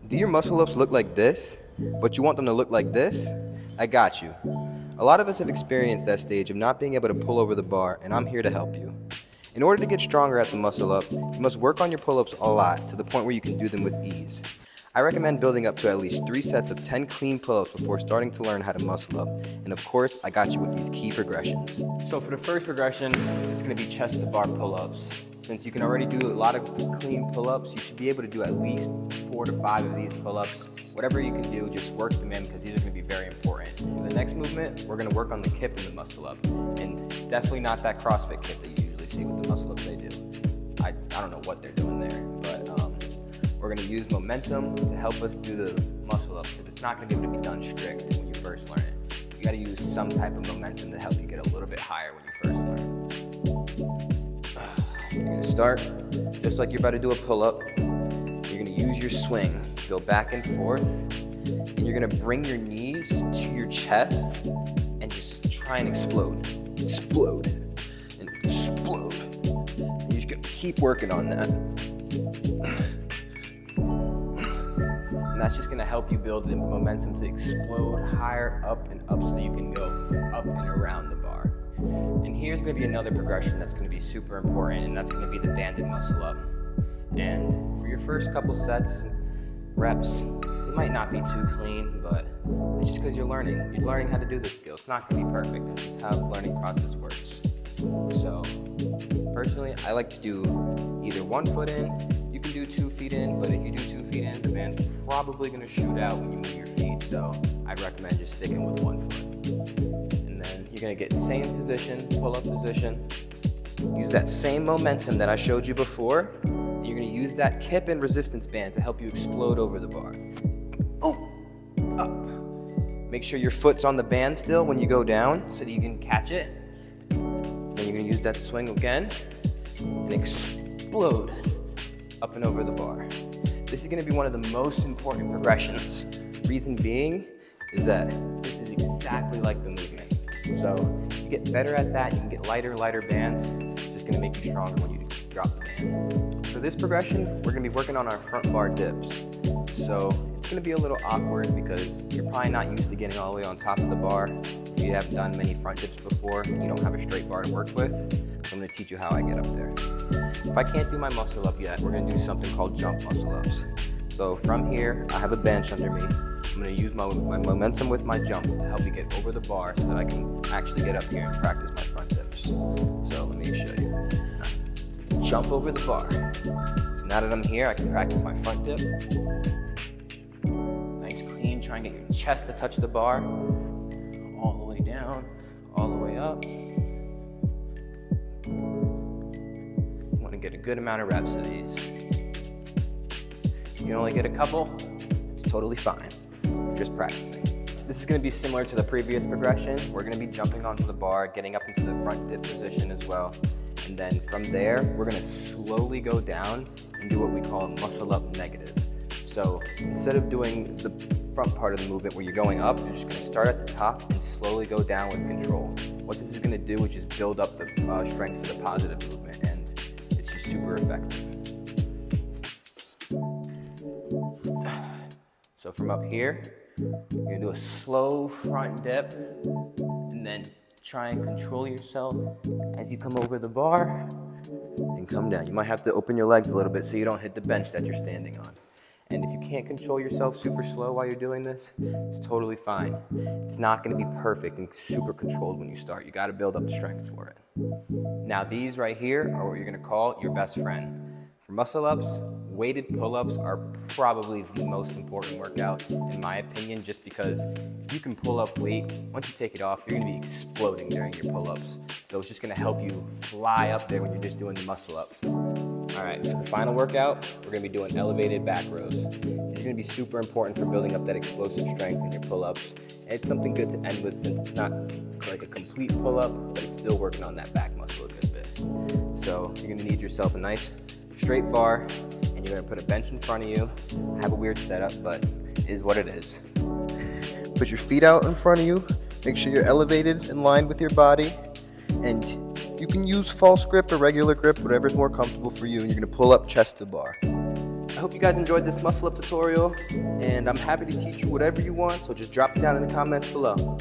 Do your muscle ups look like this, but you want them to look like this? I got you. A lot of us have experienced that stage of not being able to pull over the bar, and I'm here to help you. In order to get stronger at the muscle up, you must work on your pull ups a lot to the point where you can do them with ease. I recommend building up to at least 3 sets of 10 clean pull ups before starting to learn how to muscle up. And of course, I got you with these key progressions. So, for the first progression, it's going to be chest to bar pull ups. Since you can already do a lot of clean pull ups, you should be able to do at least 4 to 5 of these pull ups. Whatever you can do, just work them in because these are going to be very important. For the next movement, we're going to work on the kip and the muscle up. And it's definitely not that CrossFit kip that you usually see with the muscle ups they do. I don't know what they're doing there, but we're going to use momentum to help us do the muscle up because it's not going to be able to be done strict when you first learn it. You got to use some type of momentum to help you get a little bit higher when you first learn. You're going to start just like you're about to do a pull-up. You're going to use your swing, go back and forth, and you're going to bring your knees to your chest and just try and explode. Explode and explode. And you're just going to keep working on that. And that's just going to help you build the momentum to explode higher up and up so you can go up and around the bar. And here's going to be another progression that's going to be super important, and that's going to be the banded muscle up. And for your first couple sets, reps, it might not be too clean, but it's just because you're learning. You're learning how to do this skill. It's not going to be perfect. That's just how the learning process works. So, personally, I like to do either 1 foot in. You can do 2 feet in, but if you do 2 feet in, the band's probably going to shoot out when you move your feet, so I'd recommend just sticking with 1 foot. And then you're going to get the same position, pull-up position, use that same momentum that I showed you before, and you're going to use that kip and resistance band to help you explode over the bar. Oh, up. Make sure your foot's on the band still when you go down so that you can catch it. Then you're going to use that swing again and explode up and over the bar. This is going to be one of the most important progressions. Reason being is that this is exactly like the movement. So if you get better at that, you can get lighter bands. It's just going to make you stronger when you drop the band. For this progression, we're going to be working on our front bar dips. So it's going to be a little awkward because you're probably not used to getting all the way on top of the bar. If you haven't done many front dips before and you don't have a straight bar to work with, so I'm going to teach you how I get up there. If I can't do my muscle up yet, we're going to do something called jump muscle ups. So from here, I have a bench under me. I'm going to use my momentum with my jump to help me get over the bar so that I can actually get up here and practice my front dips. So let me show you. Jump over the bar. So now that I'm here, I can practice my front dip. Nice clean, try and get your chest to touch the bar. All the way down, all the way up. You want to get a good amount of reps of these. If you can only get a couple, it's totally fine. You're just practicing. This is going to be similar to the previous progression. We're going to be jumping onto the bar, getting up into the front dip position as well. And then from there, we're going to slowly go down and do what we call a muscle up negative. So instead of doing the front part of the movement where you're going up, you're just going to start at the top and slowly go down with control. What this is going to do is just build up the strength for the positive movement, and it's just super effective. So from up here, you're going to do a slow front dip and then try and control yourself as you come over the bar and come down. You might have to open your legs a little bit so you don't hit the bench that you're standing on. And if you can't control yourself super slow while you're doing this, it's totally fine. It's not going to be perfect and super controlled when you start. You got to build up the strength for it. Now these right here are what you're going to call your best friend. For muscle ups, weighted pull-ups are probably the most important workout in my opinion, just because if you can pull up weight, once you take it off, you're going to be exploding during your pull-ups. So it's just going to help you fly up there when you're just doing the muscle up. All right, for the final workout, we're going to be doing elevated back rows. These are going to be super important for building up that explosive strength in your pull-ups. And it's something good to end with since it's not like a complete pull-up, but it's still working on that back muscle a good bit. So you're going to need yourself a nice straight bar, and you're going to put a bench in front of you. I have a weird setup, but it is what it is. Put your feet out in front of you. Make sure you're elevated and lined with your body. And you can use false grip or regular grip, whatever's more comfortable for you, and you're going to pull up chest to bar. hope you guys enjoyed this muscle up tutorial, and I'm happy to teach you whatever you want, so just drop it down in the comments below.